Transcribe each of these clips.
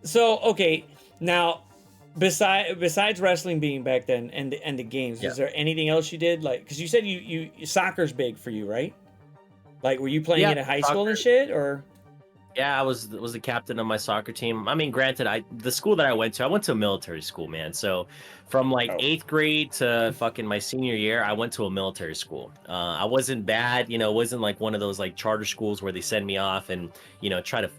So okay, now besides wrestling being back then and the games, Yeah. was there anything else you did? Like, because you said soccer's big for you, right? Like, were you playing Yeah, it at high school and soccer. shit, or? Yeah, I was the captain of my soccer team. I mean, granted, the school that I went to a military school, man. So from like Oh. 8th grade to fucking my senior year, I went to a military school. I wasn't bad, it wasn't like one of those like charter schools where they send me off and try to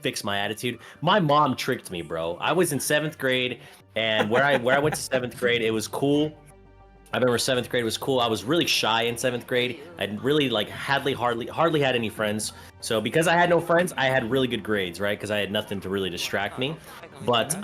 fix my attitude. My mom tricked me, bro. I was in 7th grade, and where I went to 7th grade, it was cool. I remember 7th grade was cool. I was really shy in 7th grade. I really like hardly had any friends. So because I had no friends, I had really good grades, right? Because I had nothing to really distract me. But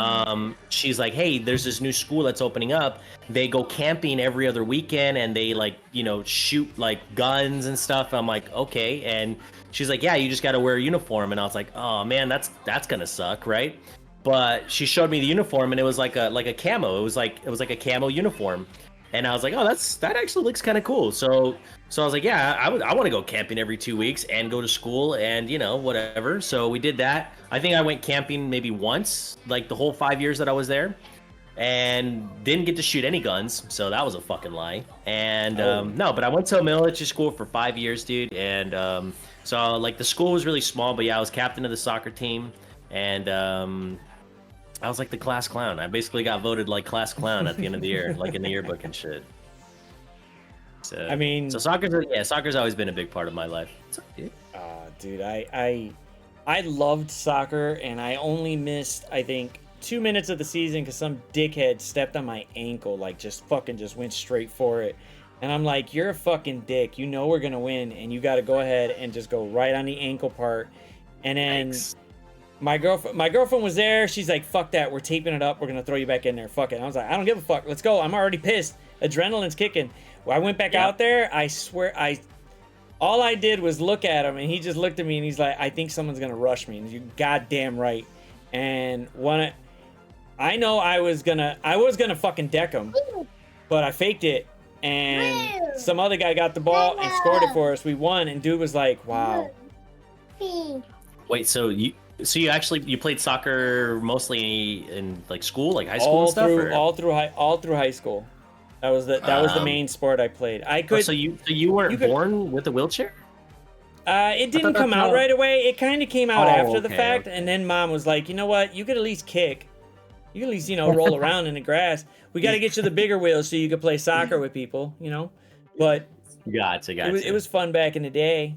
she's like, hey, there's this new school that's opening up. They go camping every other weekend, and they like shoot like guns and stuff. I'm like, okay. And she's like, yeah, you just got to wear a uniform. And I was like, oh man, that's gonna suck, right? But she showed me the uniform, and it was like a camo. It was like a camo uniform. And I was like, oh, that actually looks kind of cool. So I was like, yeah, I want to go camping every 2 weeks and go to school and whatever. So we did that. I think I went camping maybe once, like the whole 5 years that I was there, and didn't get to shoot any guns. So that was a fucking lie. And no, but I went to a military school for 5 years, dude. And so like the school was really small, but yeah, I was captain of the soccer team, and I was like the class clown. I basically got voted like class clown at the end of the year, like in the yearbook and shit. So, I mean, soccer's always been a big part of my life. dude, I loved soccer, and I only missed, I think, 2 minutes of the season because some dickhead stepped on my ankle, like just went straight for it. And I'm like, you're a fucking dick. You know we're gonna win, and you got to go ahead and just go right on the ankle part. And then Thanks. my girlfriend was there. She's like, fuck that. We're taping it up. We're gonna throw you back in there. Fuck it. I was like, I don't give a fuck. Let's go. I'm already pissed. Adrenaline's kicking. When I went back out there, I swear all I did was look at him, and he just looked at me, and he's like, I think someone's gonna rush me. And you goddamn right. And when I know I was gonna fucking deck him, but I faked it, and some other guy got the ball and scored it for us. We won, and dude was like, wow. Wait, so you actually played soccer mostly in like school, like high school and stuff? All through high school. That was the main sport I played. I could. So you weren't born with a wheelchair? It didn't come out right away. It kind of came out after the fact, okay. and then mom was like, you know what? You could at least kick. You could at least roll around in the grass. We got to get you the bigger wheels so you could play soccer with people. But Gotcha. it was fun back in the day.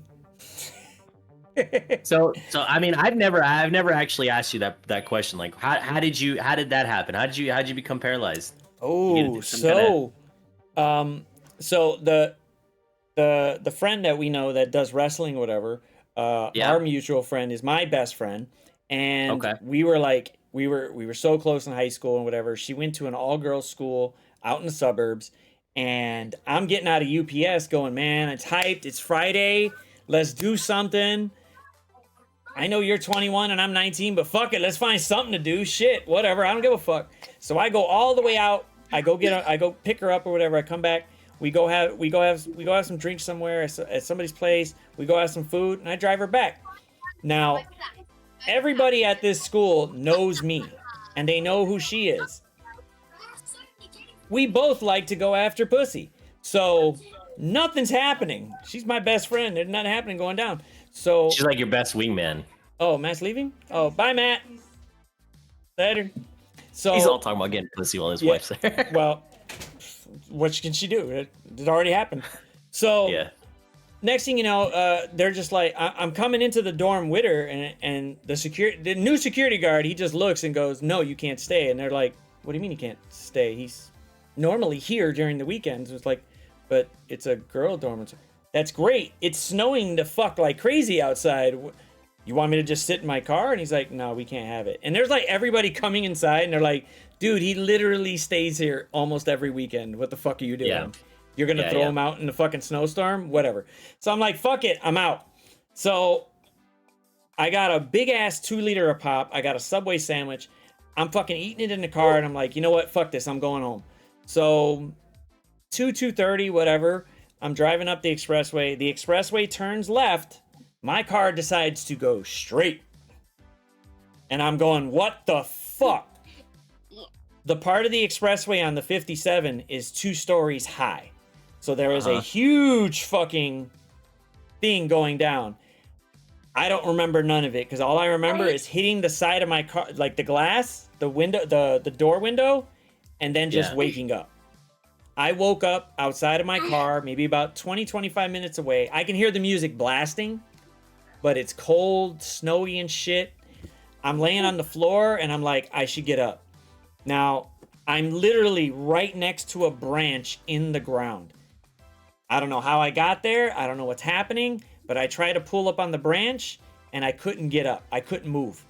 So I mean, I've never actually asked you that question. Like, how did that happen? How did you become paralyzed? Oh, so the friend that we know that does wrestling or whatever, our mutual friend is my best friend, and we were so close in high school and whatever. She went to an all-girls school out in the suburbs, and I'm getting out of UPS going, man, it's hyped. It's Friday. Let's do something. I know you're 21 and I'm 19, but fuck it, let's find something to do. Shit, whatever. I don't give a fuck. So I go all the way out. I go pick her up or whatever. I come back. We go have some drinks somewhere at somebody's place. We go have some food, and I drive her back. Now, everybody at this school knows me, and they know who she is. We both like to go after pussy, so nothing's happening. She's my best friend. There's nothing happening going down. So she's like your best wingman. Oh, Matt's leaving? Oh, bye, Matt. Later. So he's all talking about getting pussy while his wife's there. Well, what can she do? It already happened. So next thing you know, they're just like, I'm coming into the dorm with her, and the new security guard, he just looks and goes, no, you can't stay. And they're like, what do you mean you can't stay? He's normally here during the weekends. It's like, but it's a girl dorm. That's great. It's snowing the fuck like crazy outside. You want me to just sit in my car? And he's like, no, we can't have it. And there's like everybody coming inside, and they're like, dude, he literally stays here almost every weekend. What the fuck are you doing? Yeah. You're going to throw him out in the fucking snowstorm? Whatever. So I'm like, fuck it. I'm out. So I got a big ass 2-liter of pop. I got a Subway sandwich. I'm fucking eating it in the car, and I'm like, you know what? Fuck this. I'm going home. So 2:30, whatever. I'm driving up the expressway. The expressway turns left. My car decides to go straight. And I'm going, what the fuck? The part of the expressway on the 57 is 2 stories high. So there was a huge fucking thing going down. I don't remember none of it because all I remember is hitting the side of my car, like the glass, the window, the door window, and then just waking up. I woke up outside of my car, maybe about 20-25 minutes away. I can hear the music blasting, but it's cold, snowy and shit. I'm laying on the floor and I'm like, I should get up. Now, I'm literally right next to a branch in the ground. I don't know how I got there. I don't know what's happening, but I tried to pull up on the branch and I couldn't get up. I couldn't move.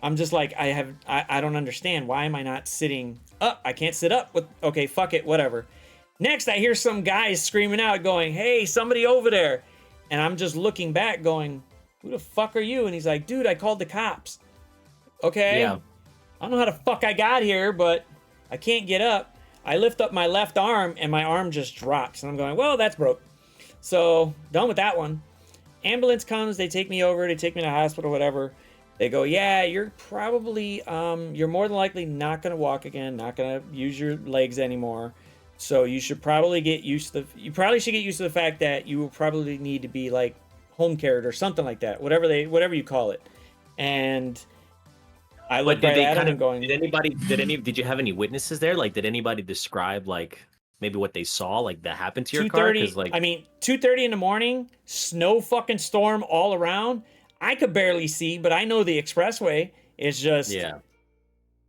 I'm just like, I don't understand. Why am I not sitting up? I can't sit up. Okay, fuck it, whatever. Next, I hear some guys screaming out going, hey, somebody over there. And I'm just looking back going, who the fuck are you? And he's like, dude, I called the cops. Okay. Yeah. I don't know how the fuck I got here, but I can't get up. I lift up my left arm and my arm just drops. And I'm going, well, that's broke. So done with that one. Ambulance comes. They take me over. They take me to the hospital, whatever. They go, yeah, you're probably, you're more than likely not going to walk again, not going to use your legs anymore. So you should probably get used to the fact that you will probably need to be like home cared or something like that, whatever you call it. And I looked right at him and going, did you have any witnesses there? Like, did anybody describe like maybe what they saw, like that happened to your car? 2:30 in the morning, snow fucking storm all around. I could barely see, but I know the expressway is just,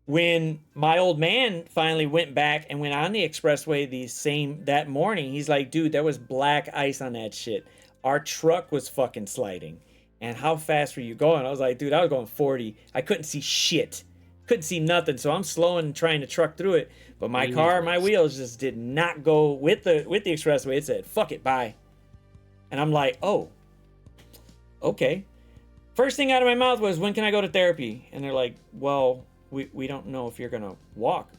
when my old man finally went back and went on the expressway that morning, he's like, dude, there was black ice on that shit. Our truck was fucking sliding. And how fast were you going? I was like, dude, I was going 40. I couldn't see shit. Couldn't see nothing. So I'm slowing and trying to truck through it. But my wheels just did not go with the expressway. It said, fuck it, bye. And I'm like, oh, okay. First thing out of my mouth was, when can I go to therapy? And they're like, well, we don't know if you're going to walk.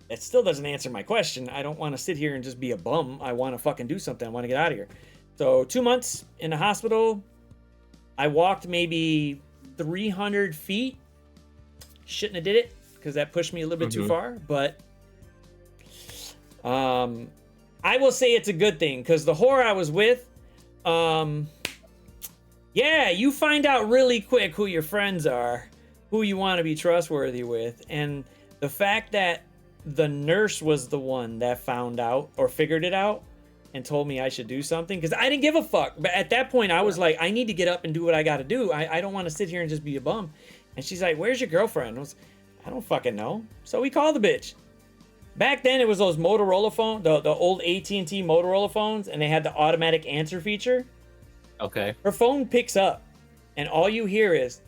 That still doesn't answer my question. I don't want to sit here and just be a bum. I want to fucking do something. I want to get out of here. So 2 months in the hospital. I walked maybe 300 feet. Shouldn't have did it because that pushed me a little bit too far. But I will say it's a good thing because the whore I was with, yeah, you find out really quick who your friends are, who you want to be trustworthy with. And the fact that the nurse was the one that found out or figured it out and told me I should do something, because I didn't give a fuck. But at that point, I was like, I need to get up and do what I got to do. I don't want to sit here and just be a bum. And she's like, where's your girlfriend? I don't fucking know. So we called the bitch. Back then, it was those Motorola phones, the old AT&T Motorola phones, and they had the automatic answer feature. Okay. Her phone picks up, and all you hear is,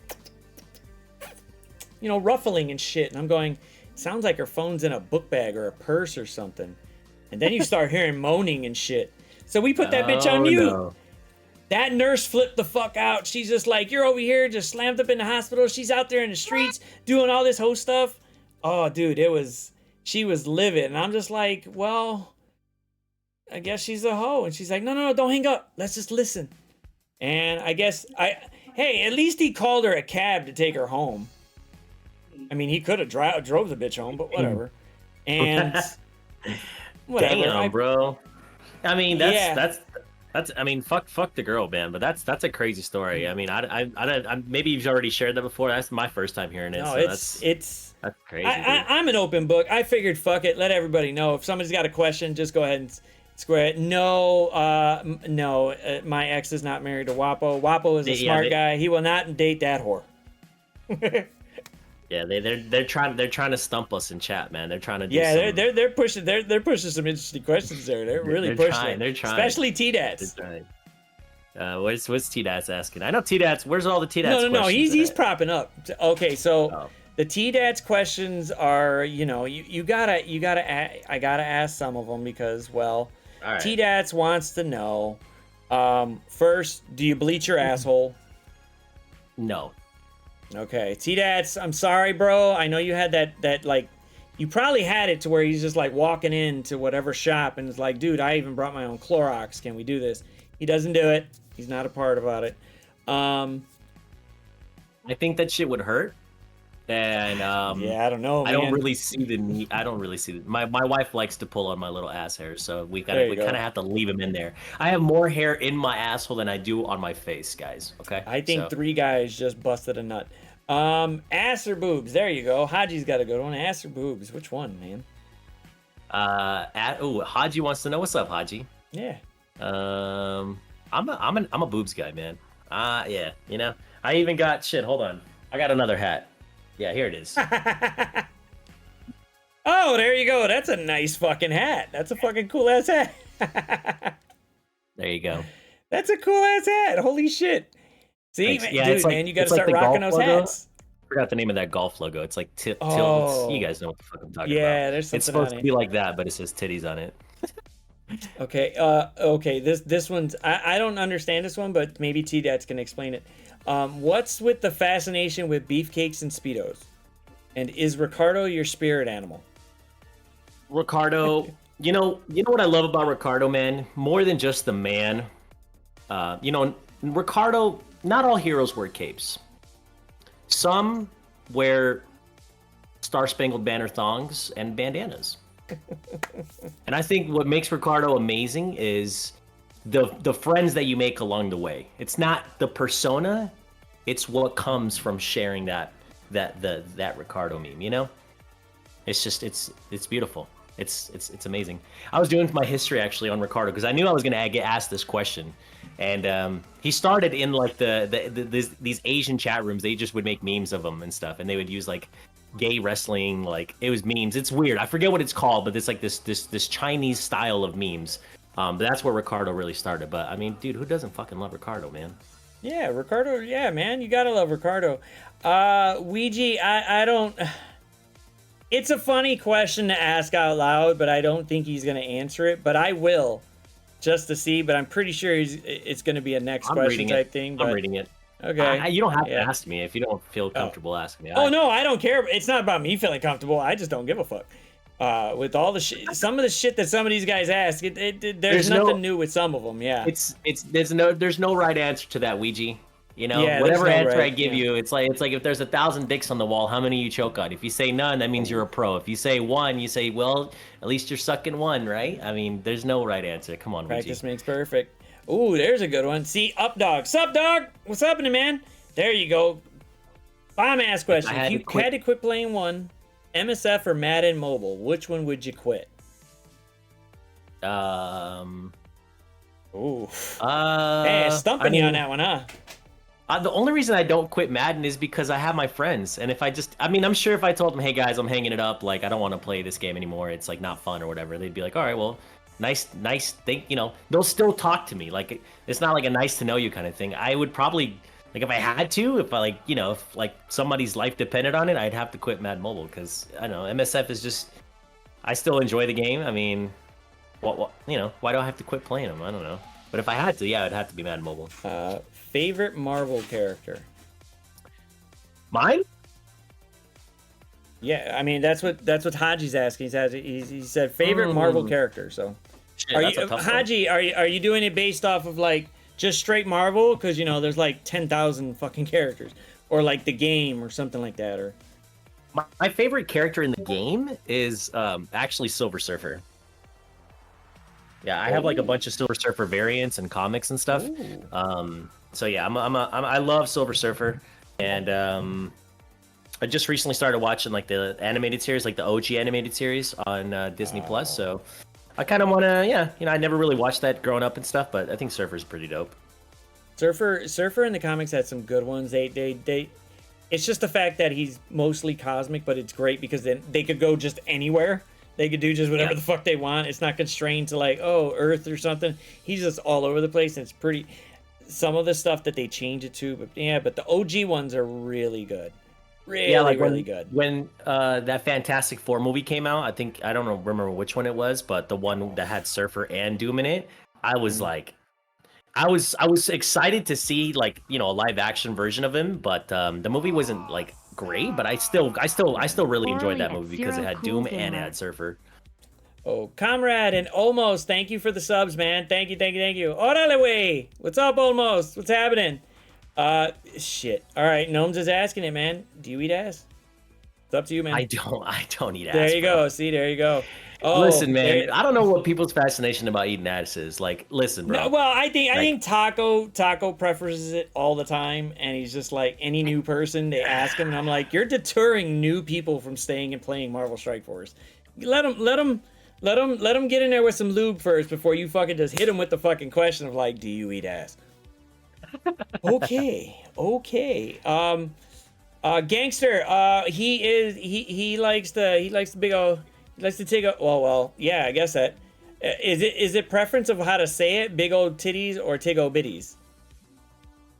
ruffling and shit. And I'm going, sounds like her phone's in a book bag or a purse or something. And then you start hearing moaning and shit. So we put that bitch on mute. No. That nurse flipped the fuck out. She's just like, you're over here just slammed up in the hospital. She's out there in the streets doing all this whole stuff. Oh, dude, she was livid. And I'm just like, well, I guess she's a hoe. And she's like, no, don't hang up. Let's just listen. And I guess, hey, at least he called her a cab to take her home. I mean, he could have drove the bitch home, but whatever. And whatever. Damn, bro. I mean, that's. I mean, fuck the girl, man. But that's a crazy story. I mean, I maybe you've already shared that before. That's my first time hearing it. No, so that's crazy. I'm an open book. I figured, fuck it, let everybody know. If somebody's got a question, just go ahead and square it. No, my ex is not married to Wahpoh. Wahpoh is a smart guy. He will not date that whore. Yeah, they're trying to stump us in chat, man. They're trying to do they're pushing some interesting questions there. They're really pushing. They're trying. Especially T-Dats. What's T-Dats asking? I know T-Dats. Where's all the T-Dats? No. He's propping up. Okay, so the T-Dats questions are, I gotta ask some of them because, well, right. T-Dats wants to know. First, do you bleach your asshole? No. Okay, T-Dats, I'm sorry, bro. I know you had that like, you probably had it to where he's just like walking into whatever shop and it's like, dude, I even brought my own Clorox. Can we do this? He doesn't do it. He's not a part about it. I think that shit would hurt. And yeah, I don't know, man. I don't really see the need. I don't really see the, my wife likes to pull on my little ass hair, so we kind of have to leave them in there. I have more hair in my asshole than I do on my face, guys. Okay. I think 3 guys just busted a nut. Ass or boobs? There you go. Haji's got a good one. Ass or boobs? Which one, man? Haji wants to know. What's up, Haji? Yeah. I'm a boobs guy, man. Yeah. You know, I even got shit. Hold on. I got another hat. Yeah, here it is. Oh, there you go. That's a nice fucking hat. That's a fucking cool ass hat. There you go. That's a cool ass hat. Holy shit. See, man, yeah, dude, man, you gotta start rocking those hats. I forgot the name of that golf logo. It's like tilt. You guys know what the fuck I'm talking about. Yeah, there's something. It's supposed to be like that, but it says titties on it. Okay. Okay. This one's I don't understand this one, but maybe T-Dats can explain it. What's with the fascination with beefcakes and Speedos? And is Ricardo your spirit animal? Ricardo, you know what I love about Ricardo, man? More than just the man. Ricardo, not all heroes wear capes. Some wear Star-Spangled Banner thongs and bandanas. And I think what makes Ricardo amazing is the friends that you make along the way. It's not the persona, it's what comes from sharing that Ricardo meme, you know? It's just it's beautiful. It's amazing. I was doing my history actually on Ricardo because I knew I was gonna get asked this question, and he started in like these Asian chat rooms. They just would make memes of him and stuff, and they would use like gay wrestling, like it was memes. It's weird. I forget what it's called, but it's like this Chinese style of memes. But that's where Ricardo really started. But I mean, dude, who doesn't fucking love Ricardo, man? Yeah, Ricardo. Yeah, man, you gotta love Ricardo. Ouija, I don't. It's a funny question to ask out loud, but I don't think he's gonna answer it. But I will, just to see. But I'm pretty sure it's gonna be a next question type thing. But... I'm reading it. Okay. You don't have to ask me if you don't feel comfortable asking me. No, I don't care. It's not about me feeling comfortable. I just don't give a fuck. With all the shit, some of the shit that some of these guys ask, there's nothing new with some of them. Yeah. There's no right answer to that, Ouija. You know, whatever answer I give you, it's like if there's 1,000 dicks on the wall, how many you choke on? If you say none, that means you're a pro. If you say one, you say, well, at least you're sucking one, right? I mean, there's no right answer. Come on, Practice makes perfect. Ooh, there's a good one. See, Up Dog. Sup, dog? What's happening, man? There you go. Bomb ass question. If you had to quit playing one, MSF or Madden Mobile, which one would you quit? Ooh. Hey, stumping you on that one, huh? The only reason I don't quit Madden is because I have my friends, and if I'm sure if I told them, hey guys, I'm hanging it up, like I don't want to play this game anymore, it's like not fun or whatever, they'd be like, all right, well, nice thing, you know, they'll still talk to me, like it's not like a nice to know you kind of thing. I would probably, like if I had to, if I like, you know, if like somebody's life depended on it, I'd have to quit Madden Mobile because I don't know, MSF is just, I still enjoy the game. I mean, what you know, why do I have to quit playing them? I don't know. But if I had to, yeah, it'd have to be Madden Mobile. Favorite Marvel character? Mine? Yeah, I mean that's what Haji's asking. He said favorite Marvel character. So, shit, Haji, are you doing it based off of like just straight Marvel? Because you know there's like 10,000 fucking characters, or like the game or something like that. Or my favorite character in the game is actually Silver Surfer. Yeah, I have like a bunch of Silver Surfer variants and comics and stuff. So yeah, I love Silver Surfer, and I just recently started watching like the animated series, like the OG animated series on Disney Plus. So I kind of want to, yeah, you know, I never really watched that growing up and stuff, but I think Surfer's pretty dope. Surfer in the comics had some good ones. They it's just the fact that he's mostly cosmic, but it's great because then they could go just anywhere. They could do just whatever the fuck they want. It's not constrained to like, oh, Earth or something. He's just all over the place, and it's pretty. Some of the stuff that they change it to, but yeah, but the OG ones are really good. Really good. When that Fantastic Four movie came out, I don't remember which one it was, but the one that had Surfer and Doom in it, I was like, I was excited to see like, you know, a live action version of him, but the movie wasn't like great, but I still really enjoyed that movie because it had Doom and it had Surfer. Oh, Comrade and Almost, thank you for the subs, man. Thank you. Orale way. What's up, Almost? What's happening? Shit. All right, Gnomes is asking it, man. Do you eat ass? It's up to you, man. I don't eat ass. There you bro. go. See, there you go. Oh, listen, man. I don't know what people's fascination about eating ass is. Like, listen, bro. No, well, I think Taco preferences it all the time, and he's just like any new person they ask him, and I'm like, you're deterring new people from staying and playing Marvel Strike Force. Let them get in there with some lube first before you fucking just hit them with the fucking question of like, do you eat ass? Okay. Gangster. He likes the big old. He likes to take a. Well. Yeah, I guess that. Is it preference of how to say it? Big old titties or tiggle bitties?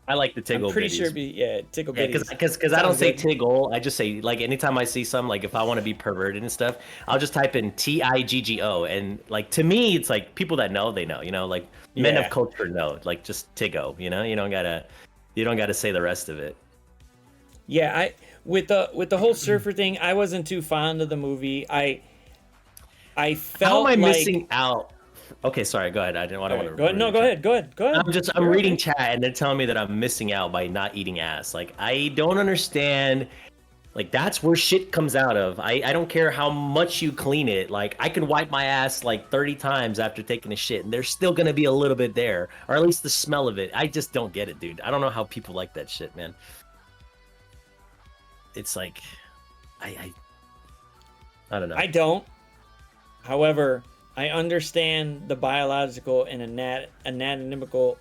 I like the tiggle bitties. I'm pretty sure tiggle bitties. Because I don't say tiggle. I just say, like, anytime I see some, like, if I want to be perverted and stuff, I'll just type in Tiggo. And, like, to me, it's like people that know, they know, you know, like men of culture know, like, just tiggo, you know, you don't gotta say the rest of it. Yeah, with the whole surfer thing, I wasn't too fond of the movie. I felt How am I missing out? Okay, sorry. Go ahead. I didn't want to. Go ahead. No, go ahead. Go ahead. I'm reading chat, and they're telling me that I'm missing out by not eating ass. Like, I don't understand. Like, that's where shit comes out of. I don't care how much you clean it. Like, I can wipe my ass like 30 times after taking a shit, and there's still gonna be a little bit there, or at least the smell of it. I just don't get it, dude. I don't know how people like that shit, man. It's like, I don't know. I don't. However, I understand the biological and anatomical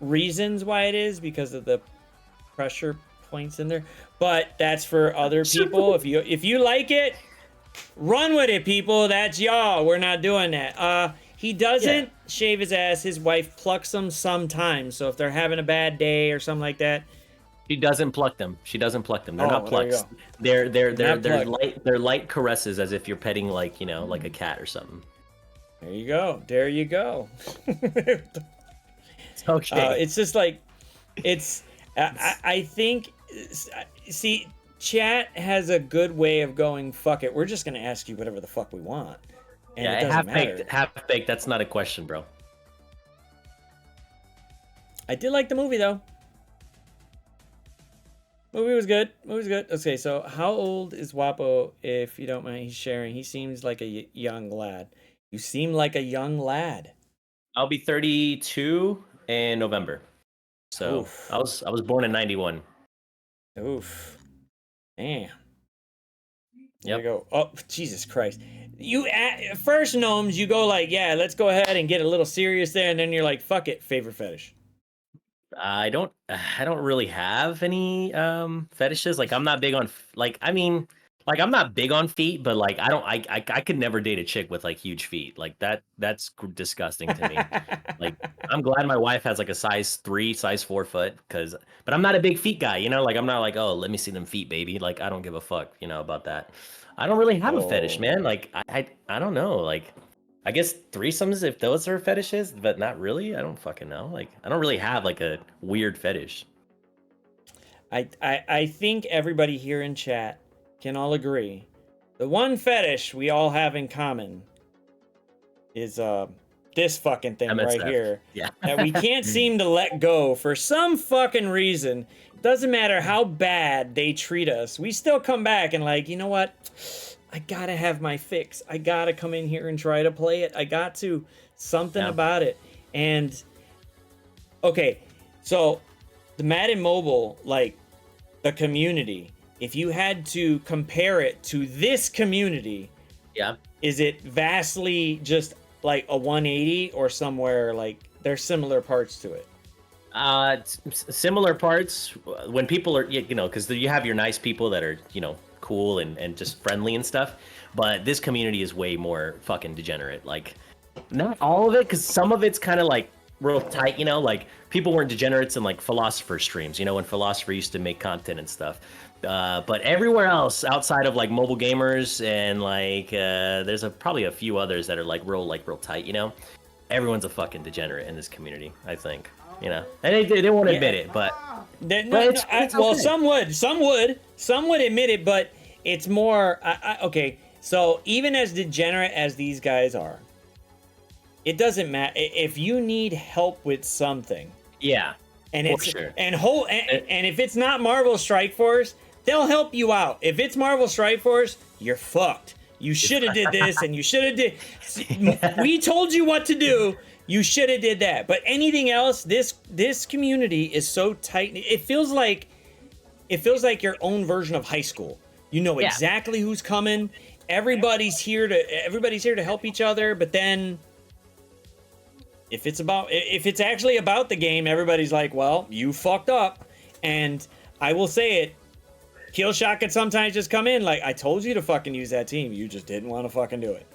reasons why it is because of the pressure points in there. But that's for other people. If you like it, run with it, people. That's y'all. We're not doing that. He doesn't shave his ass. His wife plucks them sometimes. So if they're having a bad day or something like that. She doesn't pluck them. They're not plucks. They're light caresses, as if you're petting, like, you know, like a cat or something. There you go. Okay. It's just like, I think, see, chat has a good way of going, fuck it, we're just gonna ask you whatever the fuck we want. And it doesn't matter. Half baked. That's not a question, bro. I did like the movie though. Movie was good. Okay, so how old is Wahpoh, if you don't mind he's sharing? He seems like a young lad. You seem like a young lad. I'll be 32 in November. So I was born in 91. Oof. Damn. Yep. There you go. Oh, Jesus Christ. You first gnomes, you go like, yeah, let's go ahead and get a little serious there, and then you're like, fuck it, favorite fetish. I don't really have any fetishes. Like, I'm not big on I'm not big on feet, but like I could never date a chick with like huge feet. Like that's disgusting to me. Like, I'm glad my wife has like a size 3, size 4 foot, but I'm not a big feet guy, you know? Like, I'm not like, oh, let me see them feet, baby. Like, I don't give a fuck, you know, about that. I don't really have a fetish, man. Like, I don't know. Like, I guess threesomes, if those are fetishes, but not really. I don't fucking know. Like, I don't really have like a weird fetish. I think everybody here in chat can all agree. The one fetish we all have in common is this fucking thing right here. Yeah. That we can't seem to let go for some fucking reason. Doesn't matter how bad they treat us. We still come back and like, you know what? I gotta have my fix. I gotta come in here and try to play it. I got to. Something about it. And, okay, so the Madden Mobile, like, the community, if you had to compare it to this community, is it vastly just like a 180 or somewhere like there's similar parts to it? Similar parts when people are, you know, because you have your nice people that are, you know, cool and just friendly and stuff, but this community is way more fucking degenerate. Like, not all of it, because some of it's kind of like real tight, you know, like people weren't degenerates in like Philosopher streams, you know, when Philosopher used to make content and stuff, but everywhere else outside of like mobile gamers and like there's probably a few others that are like real tight, you know. Everyone's a fucking degenerate in this community, I think, you know, and they won't admit it, but it's well, okay. some would admit it, but it's more okay. So even as degenerate as these guys are, it doesn't matter if you need help with something. Yeah, and it's sure. and if it's not Marvel Strike Force, they'll help you out. If it's Marvel Strike Force, you're fucked. You should have did this, and you should have did. We told you what to do. You should have did that. But anything else, this community is so tight. It feels like your own version of high school. You know exactly who's coming. Everybody's here to help each other. But then, if it's actually about the game, everybody's like, well, you fucked up. And I will say it. Killshot could sometimes just come in like, I told you to fucking use that team. You just didn't want to fucking do it.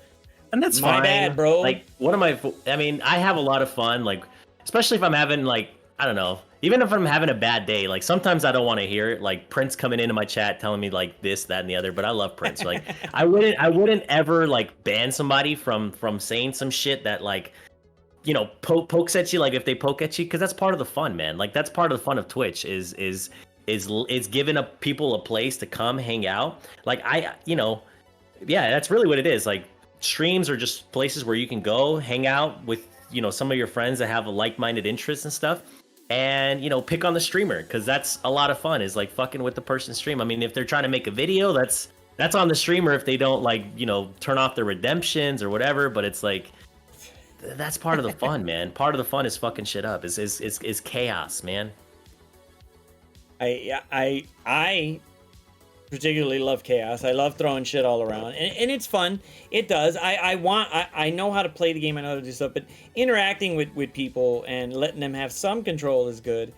And that's fine. My bad, bro. Like, I mean, I have a lot of fun, like, especially if I'm having, like, I don't know, even if I'm having a bad day, like, sometimes I don't want to hear it. Like, Prince coming into my chat telling me, like, this, that, and the other, but I love Prince. Like, I wouldn't ever, like, ban somebody from saying some shit that, like, you know, pokes at you, like, if they poke at you, because that's part of the fun, man. Like, that's part of the fun of Twitch is giving people a place to come hang out. Like, that's really what it is. Like, streams are just places where you can go hang out with, you know, some of your friends that have a like-minded interests and stuff, and, you know, pick on the streamer, because that's a lot of fun, is like fucking with the person's stream. I mean, if they're trying to make a video, that's on the streamer if they don't, like, you know, turn off their redemptions or whatever. But it's like, that's part of the fun, man. Part of the fun is fucking shit up, is chaos, man. I particularly love chaos. I love throwing shit all around, and it's fun. It does. I know how to play the game. I know how to do stuff, but interacting with people and letting them have some control is good.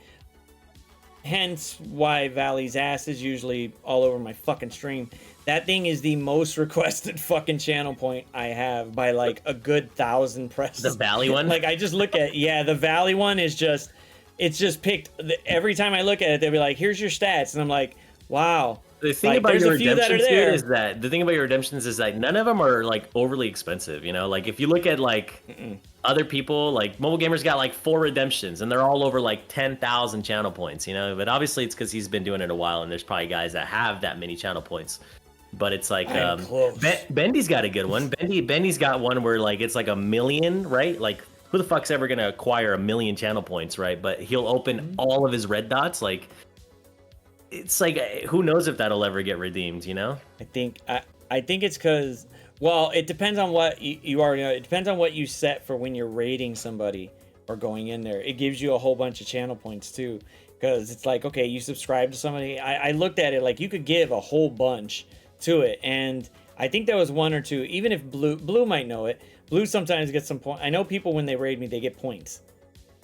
Hence why Valley's ass is usually all over my fucking stream. That thing is the most requested fucking channel point I have by like a good 1,000 presses. The Valley one? Like, I just look at, the Valley one is just, it's just picked. Every time I look at it, they'll be like, here's your stats. And I'm like, wow. The thing about your redemptions, dude, is that none of them are like overly expensive. You know, like if you look at like other people, like Mobile Gamer's got like 4 redemptions, and they're all over like 10,000 channel points. You know, but obviously it's because he's been doing it a while, and there's probably guys that have that many channel points. But it's like Bendy's got a good one. Bendy's got one where like it's like 1 million, right? Like, who the fuck's ever gonna acquire 1 million channel points, right? But he'll open all of his red dots, like. It's like, who knows if that'll ever get redeemed, you know? I think it's because, well, it depends on what you already know. It depends on what you set for when you're raiding somebody or going in there. It gives you a whole bunch of channel points too, because it's like, okay, you subscribe to somebody. I looked at it like you could give a whole bunch to it, and I think there was 1 or 2. Even if Blue might know it. Blue sometimes gets some points. I know people when they raid me, they get points.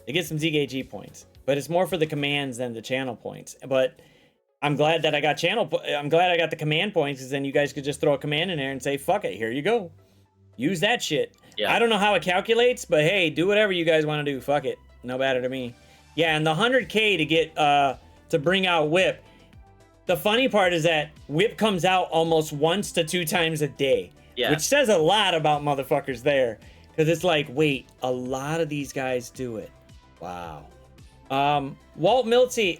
They get some ZKG points, but it's more for the commands than the channel points. But I'm glad that I got the command points, because then you guys could just throw a command in there and say, fuck it, here you go. Use that shit. Yeah. I don't know how it calculates, but hey, do whatever you guys want to do. Fuck it. No matter to me. Yeah, and the 100K to get, to bring out Whip. The funny part is that Whip comes out almost 1 to 2 times a day. Yeah. Which says a lot about motherfuckers there. Because it's like, wait, a lot of these guys do it. Wow. Walt Miltsy,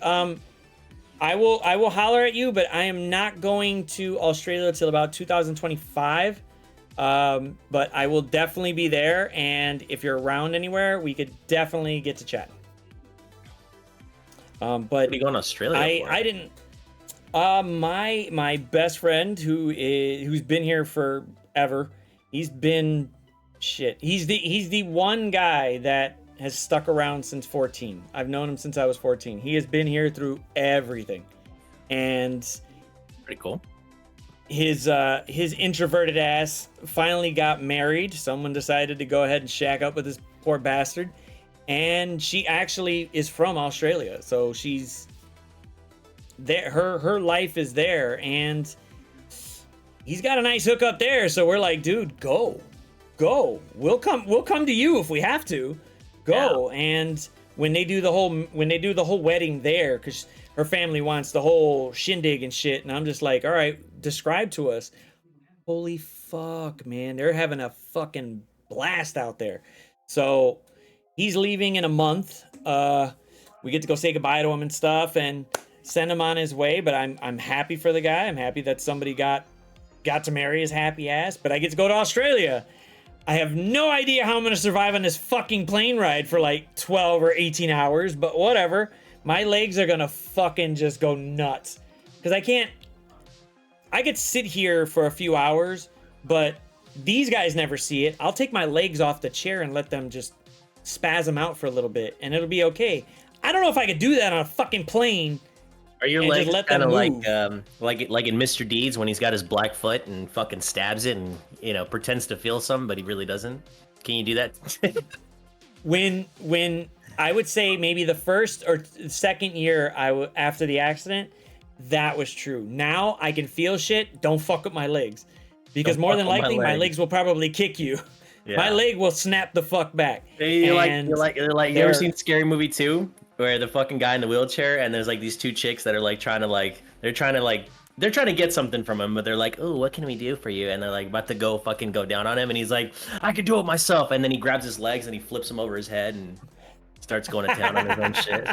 I will holler at you, but I am not going to Australia till about 2025. But I will definitely be there, and if you're around anywhere, we could definitely get to chat. But what are you going to Australia for? I didn't. My best friend who's been here forever. He's been shit. He's the one guy that has stuck around since 14. I've known him since I was 14. He has been here through everything, and pretty cool. His introverted ass finally got married. Someone decided to go ahead and shack up with this poor bastard, and she actually is from Australia, so she's there. Her life is there, and he's got a nice hookup there. So we're like, dude, go. We'll come to you if we have to. Go. Yeah. And when they do the whole wedding there, because her family wants the whole shindig and shit, and I'm just like, all right, describe to us. Holy fuck, man, they're having a fucking blast out there. So he's leaving in a month. We get to go say goodbye to him and stuff, and send him on his way. But I'm happy for the guy. I'm happy that somebody got to marry his happy ass. But I get to go to Australia. I have no idea how I'm going to survive on this fucking plane ride for like 12 or 18 hours, but whatever. My legs are going to fucking just go nuts. because I could sit here for a few hours, but these guys never see it. I'll take my legs off the chair and let them just spasm out for a little bit, and it'll be okay. I don't know if I could do that on a fucking plane. Are your legs kind of like in Mr. Deeds when he's got his black foot and fucking stabs it and, you know, pretends to feel something, but he really doesn't? Can you do that? when I would say maybe the first or second year after the accident, that was true. Now I can feel shit. Don't fuck up my legs, because more than likely my legs will probably kick you. Yeah. My leg will snap the fuck back. You ever seen Scary Movie 2, where the fucking guy in the wheelchair and there's like these two chicks that are like trying to get something from him, but they're like, oh, what can we do for you? And they're like about to go down on him, and he's like, I could do it myself. And then he grabs his legs and he flips him over his head and starts going to town on his own shit.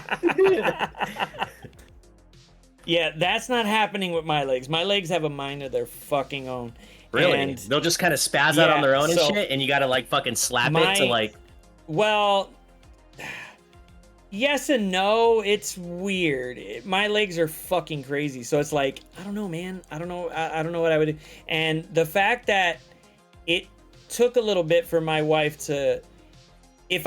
Yeah, that's not happening with my legs. My legs have a mind of their fucking own. Really? And they'll just kind of spaz out on their own and shit, and you gotta like fucking slap it to like... Well, yes and no. It's weird. My legs are fucking crazy, so it's like, I don't know, man. I don't know what I would do. And the fact that it took a little bit for my wife to... If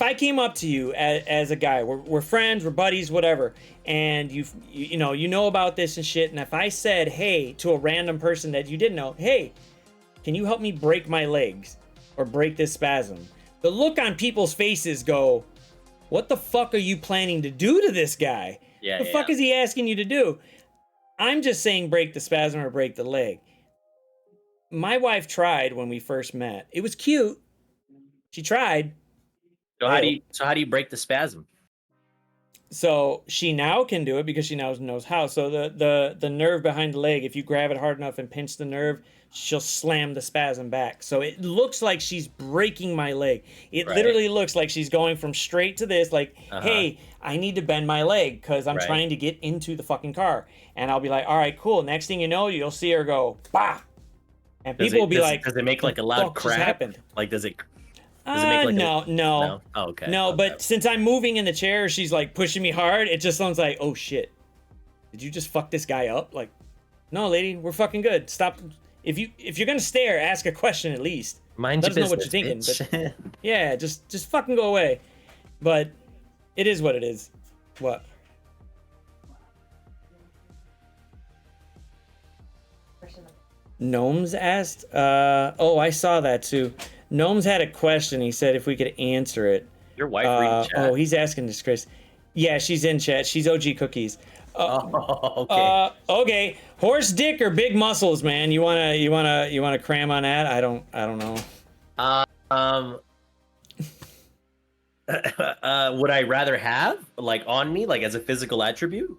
I came up to you as a guy, we're friends, we're buddies, whatever, and you know about this and shit, and if I said, hey, to a random person that you didn't know, hey, can you help me break my legs or break this spasm? The look on people's faces go, what the fuck are you planning to do to this guy? Yeah, what the fuck is he asking you to do? I'm just saying break the spasm or break the leg. My wife tried when we first met. It was cute. She tried. So how do you break the spasm? So she now can do it because she now knows how. So the nerve behind the leg, if you grab it hard enough and pinch the nerve, she'll slam the spasm back. So it looks like she's breaking my leg. It literally looks like she's going from straight to this, like, hey, I need to bend my leg because I'm trying to get into the fucking car. And I'll be like, all right, cool. Next thing you know, you'll see her go, bah! And people will be like, does it make like a loud crack? Like, does it... No. Oh, okay. No, but since I'm moving in the chair, she's like pushing me hard. It just sounds like, oh shit, did you just fuck this guy up? Like, no, lady, we're fucking good. Stop. If you're gonna stare, ask a question at least. Mind your business, know what you're thinking. But, yeah, just fucking go away. But it is what it is. What? Gnomes asked. Oh, I saw that too. Gnomes had a question. He said if we could answer it. Your wife reading chat. Oh, he's asking this, Chris. Yeah, she's in chat. She's OG Cookies. Okay. Okay. Horse dick or big muscles, man? You wanna cram on that? I don't know. Would I rather have like on me, like as a physical attribute?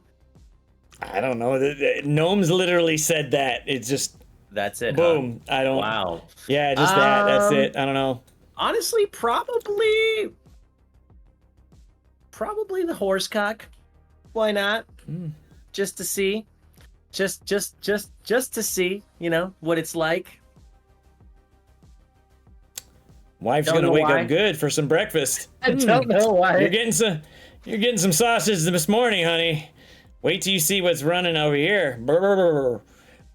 I don't know. Gnomes literally said that. It's just. That's it. Boom. Huh? I don't. Wow. Yeah, just that. That's it. I don't know. Honestly, probably the horse cock. Why not? Just to see. Just to see, you know, what it's like. Wife's gonna wake up good for some breakfast. I don't know why. You're getting some sausage this morning, honey. Wait till you see what's running over here.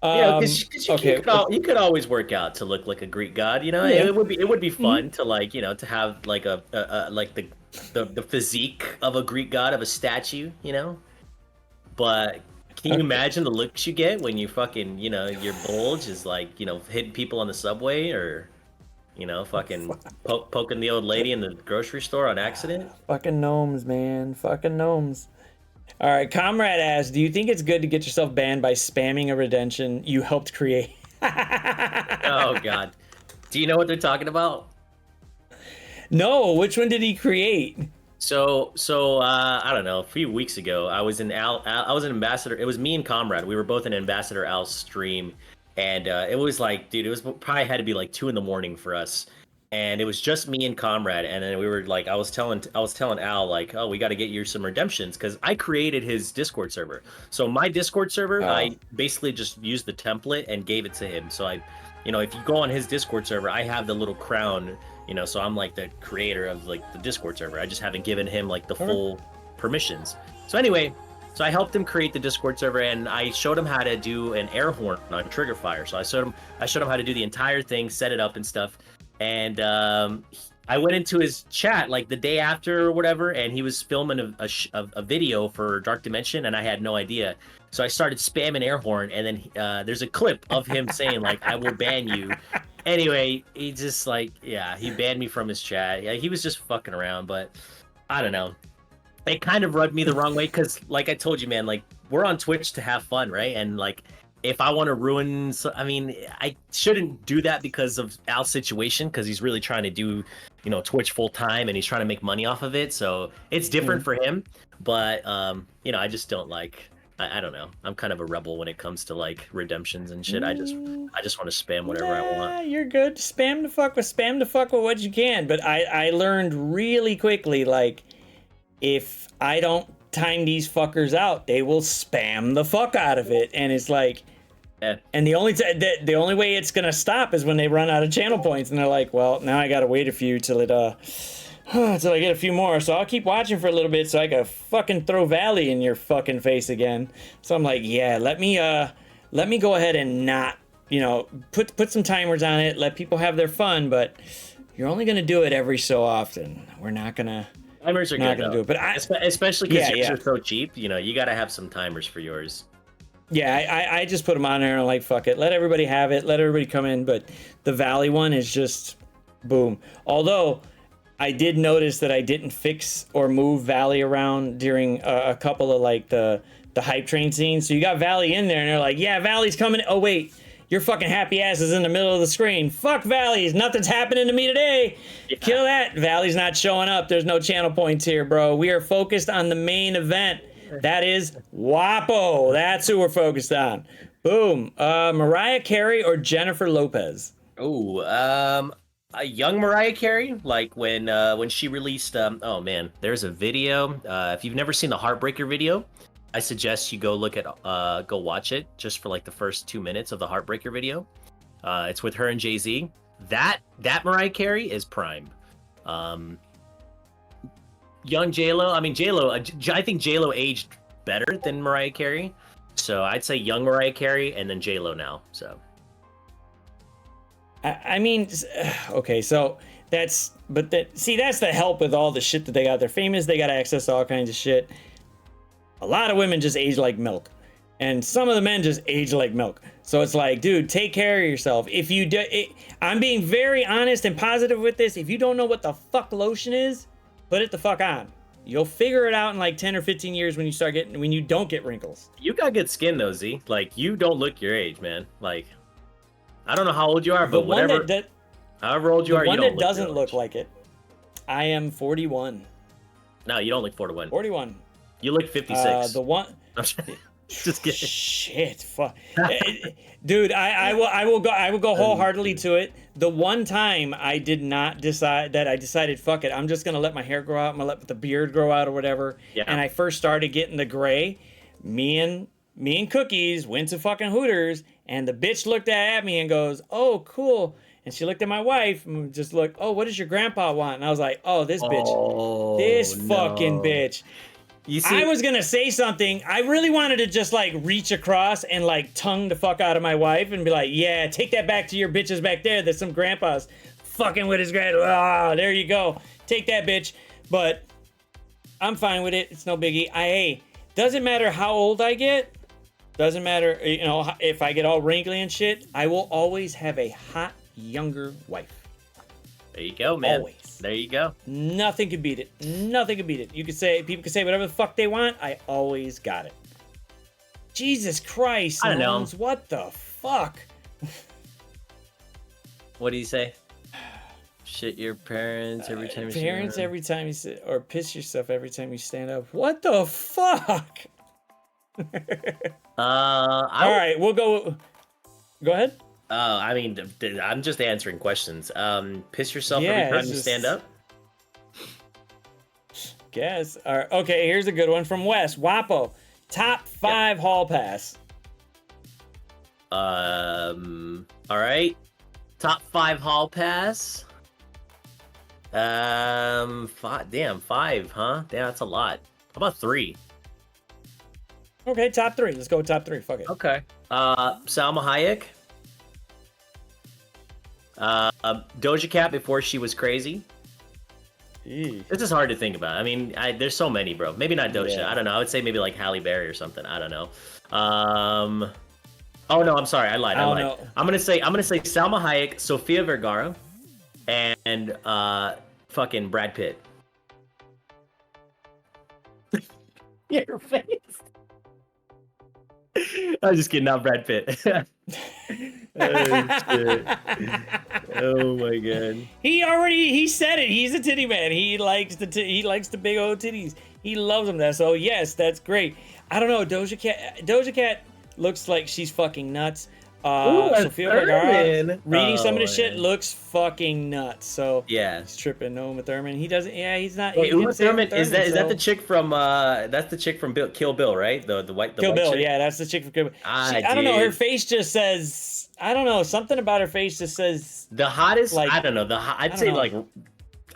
Yeah, because you could always work out to look like a Greek god, you know. Yeah. It would be fun to like, you know, to have like a like the physique of a Greek god, of a statue, you know. But can you imagine the looks you get when you fucking, you know, your bulge is like, you know, hitting people on the subway, or, you know, fucking poking the old lady in the grocery store on accident? Fucking gnomes, man. Fucking gnomes. All right, Comrade asks, do you think it's good to get yourself banned by spamming a redemption you helped create? Oh, God. Do you know what they're talking about? No, which one did he create? So I don't know. A few weeks ago, I was an ambassador. It was me and Comrade. We were both in Ambassador Al's stream, and it was like, dude, it was probably had to be like 2 a.m. for us. And it was just me and Comrade, and then we were like, I was telling Al, like, oh, we got to get you some redemptions, because I created his Discord server. So my Discord server, I basically just used the template and gave it to him. So I, you know, if you go on his Discord server, I have the little crown, you know, so I'm like the creator of like the Discord server. I just haven't given him like the full permissions. So anyway, So I helped him create the Discord server, and I showed him how to do an air horn on Trigger Fire. So I showed him how to do the entire thing, set it up and stuff. And I went into his chat like the day after or whatever, and he was filming a video for Dark Dimension, and I had no idea. So I started spamming air horn, and then there's a clip of him saying like, "I will ban you." Anyway, he just like, yeah, he banned me from his chat. Yeah, he was just fucking around, but I don't know. It kind of rubbed me the wrong way because, like I told you, man, like we're on Twitch to have fun, right? And like, if I want to ruin, I mean, I shouldn't do that because of Al's situation, because he's really trying to do, you know, Twitch full time and he's trying to make money off of it. So it's different for him. But you know, I just don't like. I don't know. I'm kind of a rebel when it comes to like redemptions and shit. I just want to spam whatever I want. You're good. Spam the fuck with what you can. But I learned really quickly, like, if I don't time these fuckers out, they will spam the fuck out of it, and it's like, yeah. And the only way it's gonna stop is when they run out of channel points, and they're like, well, now I gotta wait a few till I get a few more. So I'll keep watching for a little bit so I can fucking throw Valley in your fucking face again. So I'm like, yeah, let me go ahead and not, you know, put some timers on it, let people have their fun, but you're only gonna do it every so often. We're not gonna. Timers are not gonna do it, but especially because yours are so cheap. You know, you gotta have some timers for yours. Yeah, I just put them on there and I'm like, fuck it, let everybody have it, let everybody come in. But the Valley one is just boom. Although I did notice that I didn't fix or move Valley around during a couple of like the hype train scenes. So you got Valley in there and they're like, yeah, Valley's coming. Oh wait, your fucking happy ass is in the middle of the screen. Fuck Valley's, nothing's happening to me today. Yeah. Kill that. Valley's not showing up. There's no channel points here, bro. We are focused on the main event. That is Wahpoh. That's who we're focused on. Boom. Mariah Carey or Jennifer Lopez? Oh, a young Mariah Carey, like when she released. Oh man, there's a video. If you've never seen the Heartbreaker video, I suggest you go go watch it just for like the first 2 minutes of the Heartbreaker video. It's with her and Jay-Z. That Mariah Carey is prime. Young J-Lo, I mean J-Lo, I think J-Lo aged better than Mariah Carey. So I'd say young Mariah Carey and then J-Lo now. So I mean, okay, so that's the help with all the shit that they got. They're famous, they got access to all kinds of shit. A lot of women just age like milk, and some of the men just age like milk. So it's like, dude, take care of yourself. If you do, I'm being very honest and positive with this. If you don't know what the fuck lotion is, put it the fuck on. You'll figure it out in like 10 or 15 years when you don't get wrinkles. You got good skin though, Z. Like, you don't look your age, man. Like, I don't know how old you are, but whatever. However old you are, you don't look. One that doesn't look like it. I am 41. No, you don't look 41. 41. You look 56. The one. Just kidding. Shit, fuck, dude. I will go wholeheartedly to it. The one time I did not decide that, I decided, fuck it, I'm just gonna let my hair grow out. I'm gonna let the beard grow out or whatever. Yeah. And I first started getting the gray. Me and Cookies went to fucking Hooters, and the bitch looked at me and goes, "Oh, cool." And she looked at my wife and just looked, "Oh, what does your grandpa want?" And I was like, "Oh, this bitch, fucking bitch." You see, I was gonna say something. I really wanted to just like reach across and like tongue the fuck out of my wife and be like, "Yeah, take that back to your bitches back there. There's some grandpas fucking with his grand. Ah, there you go. Take that, bitch." But I'm fine with it. It's no biggie. Hey, doesn't matter how old I get. Doesn't matter, you know, if I get all wrinkly and shit. I will always have a hot younger wife. There you go, man. Always. There you go. Nothing could beat it. Nothing could beat it. People can say whatever the fuck they want. I always got it. Jesus Christ, I don't know. What the fuck? What do you say? Shit your parents every time you parents every time you sit, or piss yourself every time you stand up. What the fuck? All right, we'll go. Go ahead. I mean, I'm just answering questions. Piss yourself every time you stand up? Guess. Okay, here's a good one from Wes. Wahpoh, top 5 hall pass. All right. Top 5 hall pass. 5, huh? Damn, that's a lot. How about 3? Okay, top 3. Let's go with top 3. Fuck it. Okay. Salma Hayek. Doja Cat before she was crazy. This is hard to think about. I mean, there's so many, bro. Maybe not Doja. Yeah. I don't know. I would say maybe like Halle Berry or something. I don't know. Oh no, I'm sorry. I lied. I'm gonna say Salma Hayek, Sofia Vergara, and fucking Brad Pitt. Your face. I'm just kidding. Not Brad Pitt. Oh, shit. Oh my god. He said it. He's a titty man. He likes the big old titties. He loves them. That. So yes, that's great. I don't know. Doja Cat looks like she's fucking nuts. Sofia Vergara reading some of the shit looks fucking nuts. So yeah, he's tripping. No, Uma Thurman. He doesn't. Yeah, he's not. Wait, Uma Thurman is that the chick from that's the chick from Kill Bill, right? The white Kill white Bill. chick? Yeah, that's the chick from Kill Bill. I don't know. Her face just says. I don't know. Something about her face just says the hottest. Like, I don't know. I'd say like.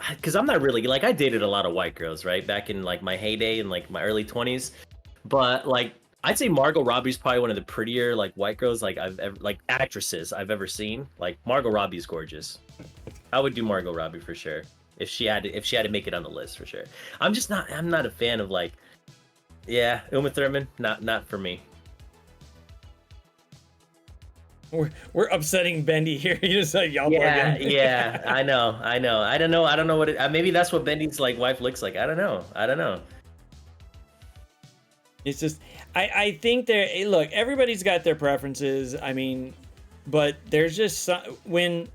Because I'm not really like I dated a lot of white girls, right? Back in like my heyday in like my early 20s, but like. I'd say Margot Robbie's probably one of the prettier like white girls like I've ever like actresses I've ever seen. Like Margot Robbie's gorgeous. I would do Margot Robbie for sure if she had to make it on the list for sure. I'm not a fan of like Uma Thurman, not for me. We're upsetting Bendy here. You're just like y'all. Yeah. I know. I don't know what it. Maybe that's what Bendy's like wife looks like. I don't know. It's just, I think look, everybody's got their preferences. I mean, but there's just when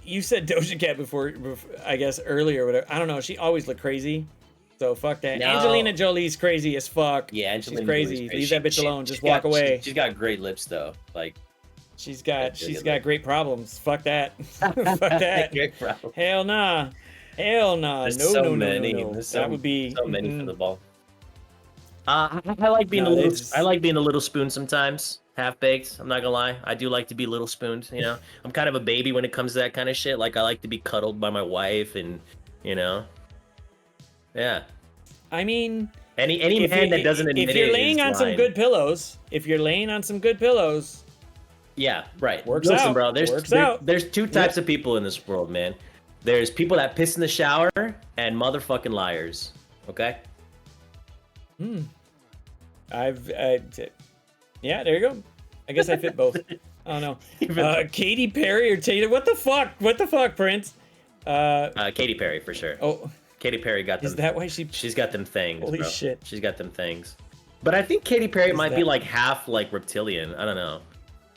you said Doja Cat before, I guess earlier, or whatever. I don't know. She always looked crazy. So fuck that. No. Angelina Jolie's crazy as fuck. Yeah, Angelina she's crazy. Leave that bitch alone. Just walk away. She's got great lips though. Like she's got great problems. Fuck that. Fuck that. Great problems. Hell nah. There's no. That would be so many for the ball. I like being I like being a little spoon sometimes, half baked. I'm not gonna lie, I do like to be little spooned. You know, I'm kind of a baby when it comes to that kind of shit. Like I like to be cuddled by my wife, and you know, yeah. I mean, any man that doesn't admit if you're laying on some good pillows, yeah, right. Works out, bro. There's two types of people in this world, man. There's people that piss in the shower and motherfucking liars. Okay. Yeah, there you go. I guess I fit both. I don't know. Katy Perry or Tatum? What the fuck, Prince? Katy Perry for sure. Oh, Katy Perry got them. Is that why she's got them things? Holy bro. Shit. She's got them things. But I think Katy Perry might be like half like reptilian. I don't know.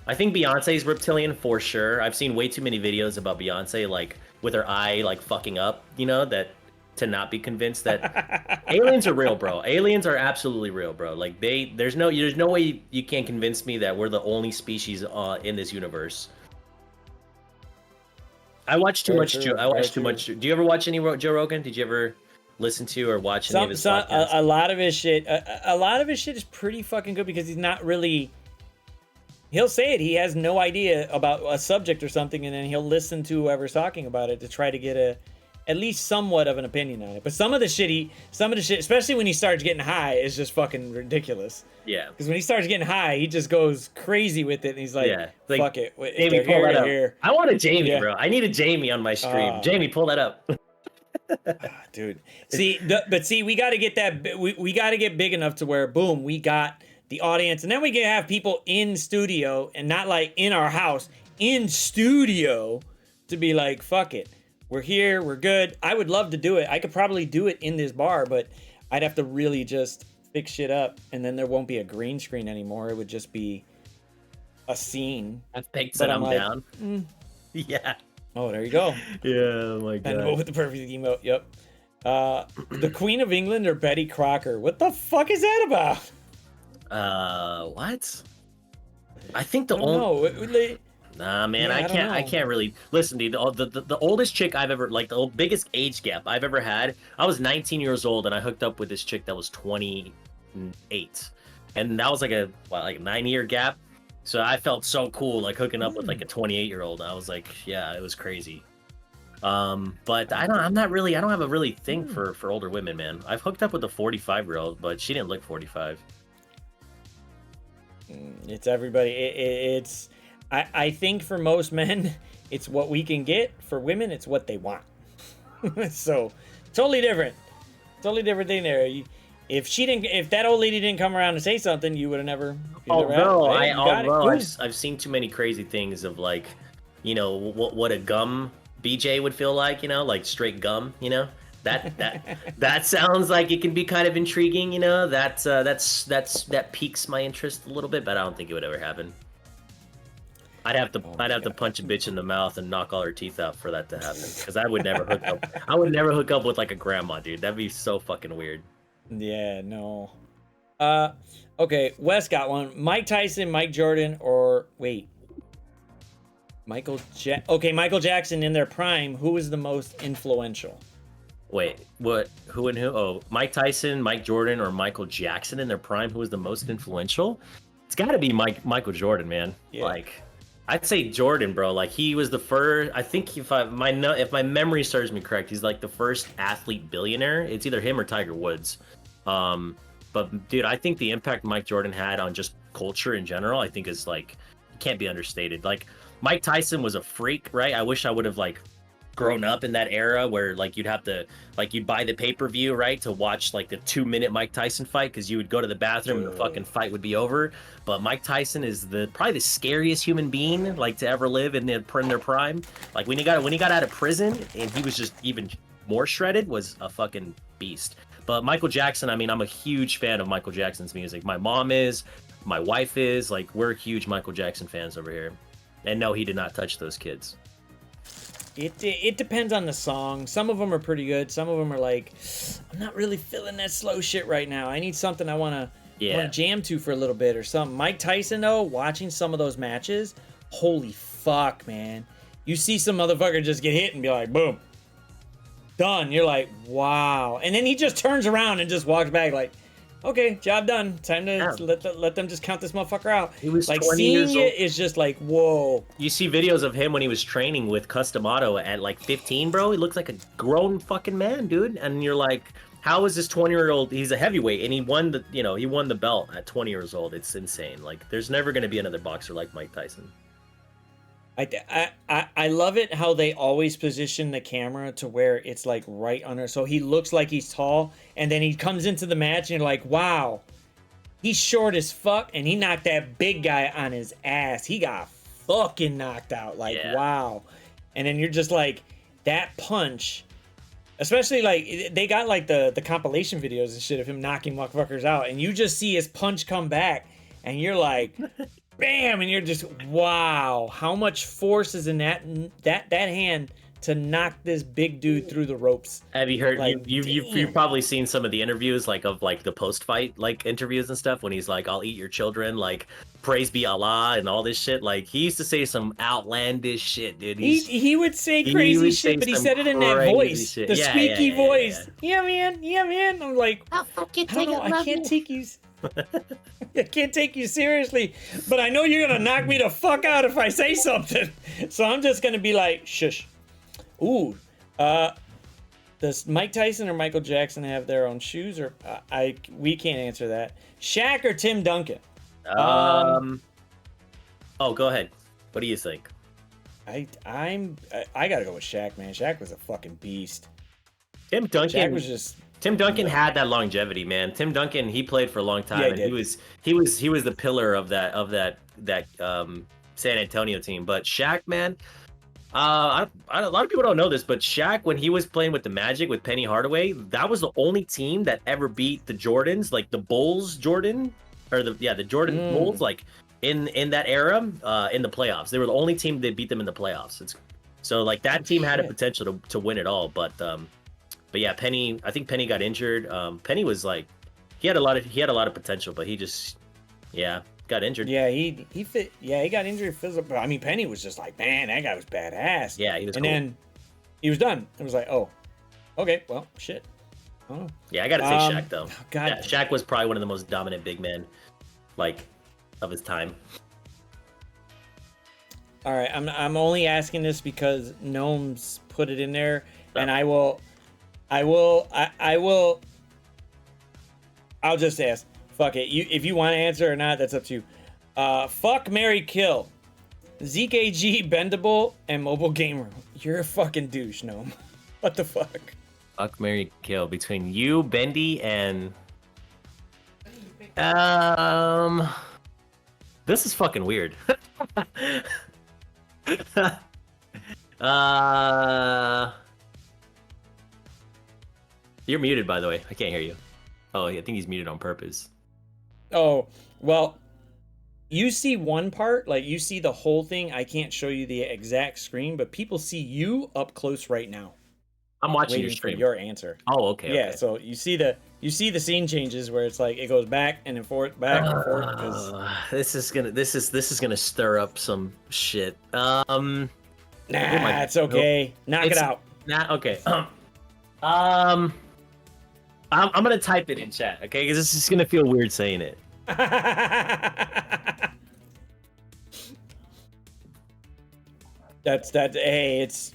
I think Beyonce's reptilian for sure. I've seen way too many videos about Beyonce like with her eye like fucking up. You know that. To not be convinced that aliens are real, bro. Aliens are absolutely real, bro. Like there's no way you can't convince me that we're the only species in this universe. I watch too much. I watch too much. Do you ever watch any Joe Rogan? Did you ever listen to or watch any of his podcasts? A lot of his shit. A lot of his shit is pretty fucking good because he's not really. He'll say it. He has no idea about a subject or something, and then he'll listen to whoever's talking about it to try to get at least somewhat of an opinion on it. But some of the shit, especially when he starts getting high, is just fucking ridiculous. Yeah. Because when he starts getting high, he just goes crazy with it, and he's like, fuck it. Jamie, pull that up. I want a Jamie, bro. I need a Jamie on my stream. Jamie, pull that up. Dude. See, we got to get that. We got to get big enough to where, boom, we got the audience, and then we can have people in studio, and not like in our house, in studio, to be like, fuck it. We're here, we're good. I would love to do it. I could probably do it in this bar, but I'd have to really just fix shit up, and then there won't be a green screen anymore. It would just be a scene. I've baked that I'm like, down. Yeah. Oh, there you go. Yeah, oh my god. And with the perfect emote, yep. The Queen of England or Betty Crocker? What the fuck is that about? What? I think the only... Nah, man, yeah, I can't really listen, dude. The oldest chick I've ever the biggest age gap I've ever had. I was 19 years old and I hooked up with this chick that was 28, and that was like a 9-year gap. So I felt so cool like hooking up with like a 28-year-old. I was like, yeah, it was crazy. But I don't have a really thing for older women, man. I've hooked up with a 45-year-old, but she didn't look 45. It's everybody. It's I think for most men, it's what we can get. For women, it's what they want. So totally different. Totally different thing there. If that old lady didn't come around and say something, you would have never. I've seen too many crazy things of like, you know, what a gum BJ would feel like, you know, like straight gum, you know. That sounds like it can be kind of intriguing, you know. That piques my interest a little bit, but I don't think it would ever happen. I'd have to punch a bitch in the mouth and knock all her teeth out for that to happen, because I would never hook up. I would never hook up with like a grandma, dude. That'd be so fucking weird. Yeah, no. Okay, Wes got one. Mike Tyson, Mike Jordan, or wait. Michael Jackson in their prime. Who was the most influential? Wait, what? Who and who? Oh, Mike Tyson, Mike Jordan, or Michael Jackson in their prime? Who was the most influential? It's got to be Michael Jordan, man. Yeah. Like, I'd say Jordan, bro. Like, he was the first. I think if my memory serves me correct, he's like the first athlete billionaire. It's either him or Tiger Woods. But dude, I think the impact Mike Jordan had on just culture in general, I think is like, can't be understated. Like, Mike Tyson was a freak, right? I wish I would have like grown up in that era where like you'd have to like you'd buy the pay-per-view, right, to watch like the 2-minute Mike Tyson fight, because you would go to the bathroom and the fucking fight would be over. But Mike Tyson is probably the scariest human being like to ever live in their prime. Like when he got out of prison and he was just even more shredded, was a fucking beast. But Michael Jackson, I mean, I'm a huge fan of Michael Jackson's music. My mom is, my wife is, like, we're huge Michael Jackson fans over here. And no, he did not touch those kids. It depends on the song. Some of them are pretty good. Some of them are like, I'm not really feeling that slow shit right now. I need something I want to jam to for a little bit or something. Mike Tyson, though, watching some of those matches, holy fuck, man. You see some motherfucker just get hit and be like, boom, done. You're like, wow. And then he just turns around and just walks back like, okay, job done. Time to let them just count this motherfucker out. He was like 20 years seeing old. It is just like, whoa. You see videos of him when he was training with Custom Auto at like 15, bro. He looks like a grown fucking man, dude. And you're like, how is this 20-year-old? He's a heavyweight, and he won the belt at 20 years old. It's insane. Like, there's never going to be another boxer like Mike Tyson. I love it how they always position the camera to where it's like right under, so he looks like he's tall, and then he comes into the match and you're like, wow, he's short as fuck, and he knocked that big guy on his ass. He got fucking knocked out. Like, wow. And then you're just like, that punch, especially like they got like the compilation videos and shit of him knocking motherfuckers out, and you just see his punch come back and you're like, bam, and you're just, wow, how much force is in that hand to knock this big dude through the ropes. Have you heard? Like, you've probably seen some of the interviews, like of like the post fight like interviews and stuff, when he's like, "I'll eat your children," like "Praise be Allah" and all this shit. Like, he used to say some outlandish shit, dude. He would say crazy shit, but he said it in that voice, the squeaky voice. Yeah, man. I'm like, I can't take you. I can't take you seriously, but I know you're gonna knock me the fuck out if I say something. So I'm just gonna be like, shush. Ooh, does Mike Tyson or Michael Jackson have their own shoes, or we can't answer that. Shaq or Tim Duncan? Oh, go ahead. What do you think? I gotta go with Shaq, man. Shaq was a fucking beast. Tim Duncan. Shaq was just. Tim Duncan had that longevity, man. Tim Duncan, he played for a long time, and he was the pillar of that San Antonio team. But Shaq, man, a lot of people don't know this, but Shaq, when he was playing with the Magic with Penny Hardaway, that was the only team that ever beat the Jordans, like the Bulls Jordan, or the Jordan Bulls, like in that era, in the playoffs. They were the only team that beat them in the playoffs. So like that team had a potential to win it all, but yeah, Penny. I think Penny got injured. Penny was like, he had a lot of potential, but he just, got injured. Yeah, he fit. Yeah, he got injured. Physical. I mean, Penny was just like, man, that guy was badass. Yeah, he was. And then he was done. It was like, oh, okay, well, shit. I don't know. Yeah, I gotta say Shaq though. God, yeah, Shaq was probably one of the most dominant big men, like, of his time. All right, I'm only asking this because Gnomes put it in there, and I'll just ask. Fuck it. If you want to answer or not, that's up to you. Fuck, marry, kill. ZKG, Bendable, and Mobile Gamer. You're a fucking douche, Gnome. What the fuck? Fuck, marry, kill between you, Bendy, and this is fucking weird. You're muted, by the way. I can't hear you. Oh, I think he's muted on purpose. Oh, well, you see one part, like you see the whole thing. I can't show you the exact screen, but people see you up close right now. I'm watching your for stream. your answer. Oh, okay. Yeah, okay. so you see the scene changes where it's like it goes back and then forth, back and forth. This is gonna stir up some shit. Nah, it's okay. Knock it out. Nah, okay. I'm gonna type it in chat, okay? Because this is gonna feel weird saying it. Hey, it's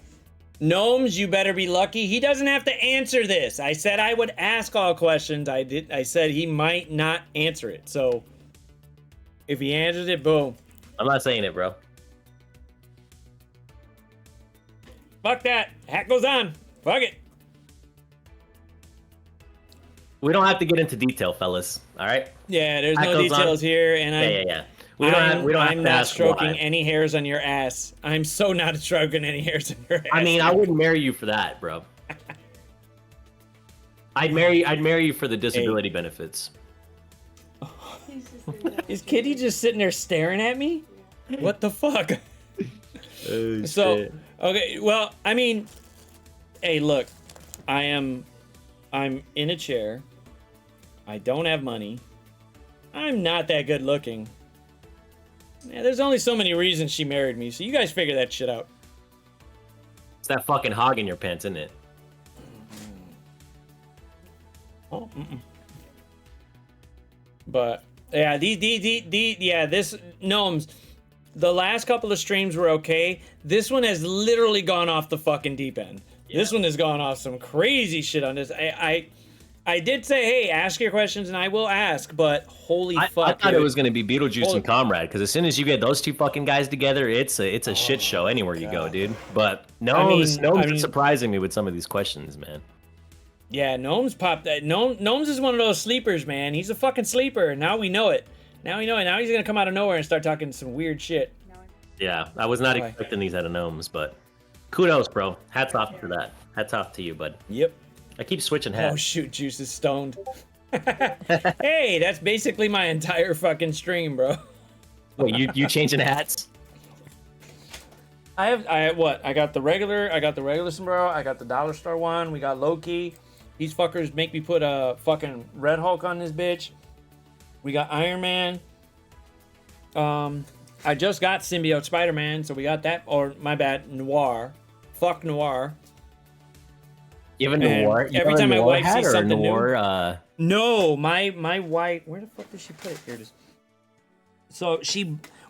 Gnomes, you better be lucky. He doesn't have to answer this. I said I would ask all questions. I said he might not answer it. So if he answers it, boom. I'm not saying it, bro. Fuck that. Hat goes on. Fuck it. We don't have to get into detail, fellas. All right? Yeah, there's no details here, and yeah. I'm not stroking any hairs on your ass. I'm so not stroking any hairs on your ass. I mean, I wouldn't marry you for that, bro. I'd marry you for the disability benefits. Is Kitty just sitting there staring at me? What the fuck? Oh, so, shit. okay, well, I mean, hey, look, I'm in a chair. I don't have money. I'm not that good looking. Yeah, there's only so many reasons she married me, so you guys figure that shit out. It's that fucking hog in your pants, isn't it? Oh, But yeah, this Gnomes. The last couple of streams were okay. This one has literally gone off the fucking deep end. Yeah. This one has gone off some crazy shit on this. I did say, hey, ask your questions and I will ask, but holy fuck. I thought it was going to be Beetlejuice and Comrade, because as soon as you get those two fucking guys together, it's a shit show anywhere you go, dude. But Gnomes is surprising me with some of these questions, man. Yeah, Gnomes popped that. Gnomes is one of those sleepers, man. He's a fucking sleeper. Now we know it. Now we know it. Now he's going to come out of nowhere and start talking some weird shit. Yeah, I was not expecting these out of Gnomes, but kudos, bro. Hats off for that. Hats off to you, bud. Yep. I keep switching hats. Oh shoot, Juice is stoned. Hey, that's basically my entire fucking stream, bro. Wait, you changing hats? I got the regular sombrero, I got the dollar store one, we got Loki. These fuckers make me put a fucking Red Hulk on this bitch. We got Iron Man. I just got Symbiote Spider-Man, so we got that. Or my bad, Noir. Fuck Noir. You have a Noir? Every time my wife sees something Noir, new. No, my wife. Where the fuck did she put it? Here it is. So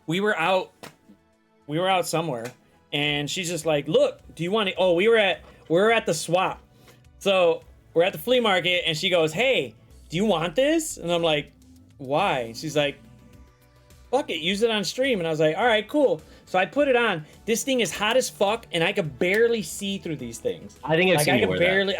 we were out somewhere, and she's just like, "Look, do you want to?" Oh, we were at the swap. So we're at the flea market, and she goes, "Hey, do you want this?" And I'm like, "Why?" She's like, "Fuck it, use it on stream." And I was like, "All right, cool." So I put it on. This thing is hot as fuck, and I could barely see through these things. I think it's like I could barely.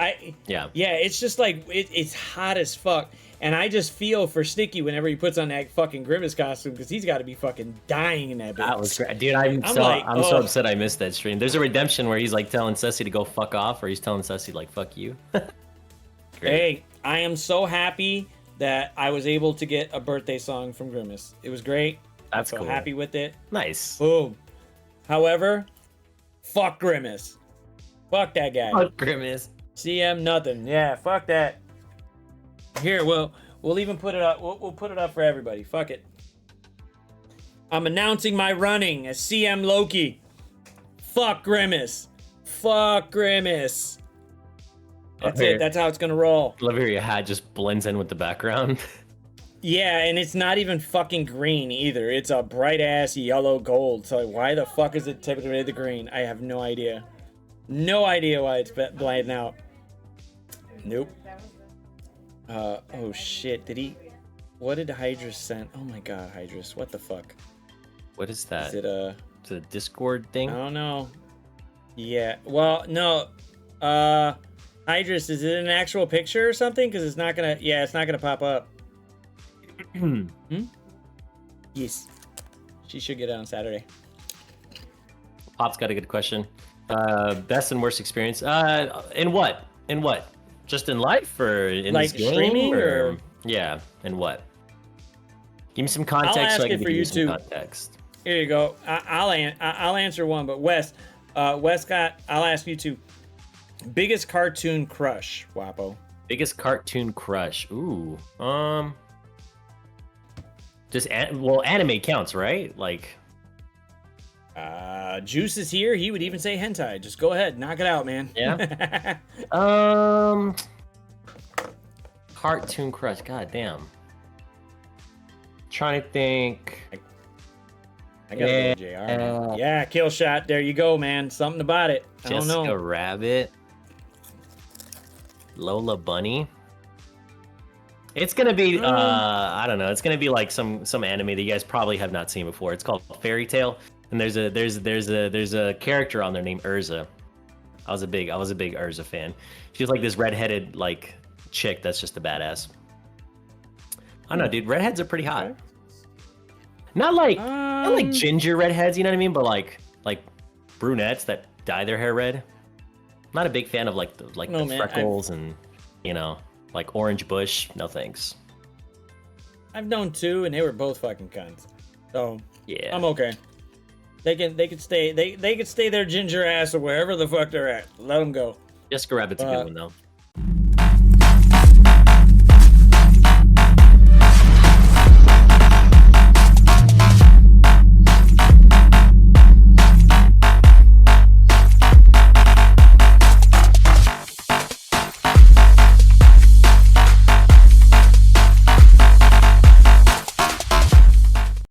Yeah. It's just like it's hot as fuck, and I just feel for Sticky whenever he puts on that fucking Grimace costume because he's got to be fucking dying in that bitch. That was great, dude. I'm so upset I missed that stream. There's a redemption where he's like telling Ceci to go fuck off, or he's telling Ceci like fuck you. Hey, I am so happy that I was able to get a birthday song from Grimace. It was great. That's I'm so cool. happy with it. Nice. Boom. However, fuck Grimace. Fuck that guy. Fuck Grimace. CM nothing. Yeah, fuck that. Here, we'll even put it up. We'll put it up for everybody. Fuck it. I'm announcing my running as CM Loki. Fuck Grimace. Fuck Grimace. That's it. That's how it's gonna roll. Love here your hat just blends in with the background. Yeah, and it's not even fucking green either. It's a bright ass yellow gold. So why the fuck is it typically the green? I have no idea. No idea why it's blinding out. Nope. Oh shit, did he? What did Hydrus send? Oh my god, Hydrus, what the fuck? What is that? Is it a Discord thing? I don't know. Yeah. Well, no. Hydrus, is it an actual picture or something? Because it's not gonna. Yeah, it's not gonna pop up. Yes. She should get it on Saturday. Pop's got a good question. Best and worst experience. In what? In what? Just in life or in like this game? Streaming or yeah, in what? Give me some context so I can give you some context. Here you go. I'll answer one, but Wes, Scott, I'll ask you two. Biggest cartoon crush, Wahpoh. Biggest cartoon crush. Ooh. Just anime counts, right? Like. Juice is here. He would even say hentai. Just go ahead, knock it out, man. Yeah. Cartoon crush. God damn. Trying to think. I gotta go, JR. Yeah, kill shot. There you go, man. Something about it. I don't know. Jessica Rabbit. Lola Bunny. It's gonna be I don't know. It's gonna be like some anime that you guys probably have not seen before. It's called Fairy Tail, and there's a character on there named Urza. I was a big Urza fan. She's like this redheaded like chick that's just a badass. I don't know, dude. Redheads are pretty hot. Not like ginger redheads, you know what I mean? But like brunettes that dye their hair red. I'm not a big fan of like the freckles and like orange bush. No thanks. I've known two, and they were both fucking cunts. So yeah, I'm okay. They could stay their ginger ass or wherever the fuck they're at. Let them go. Jessica Rabbit's a good one though.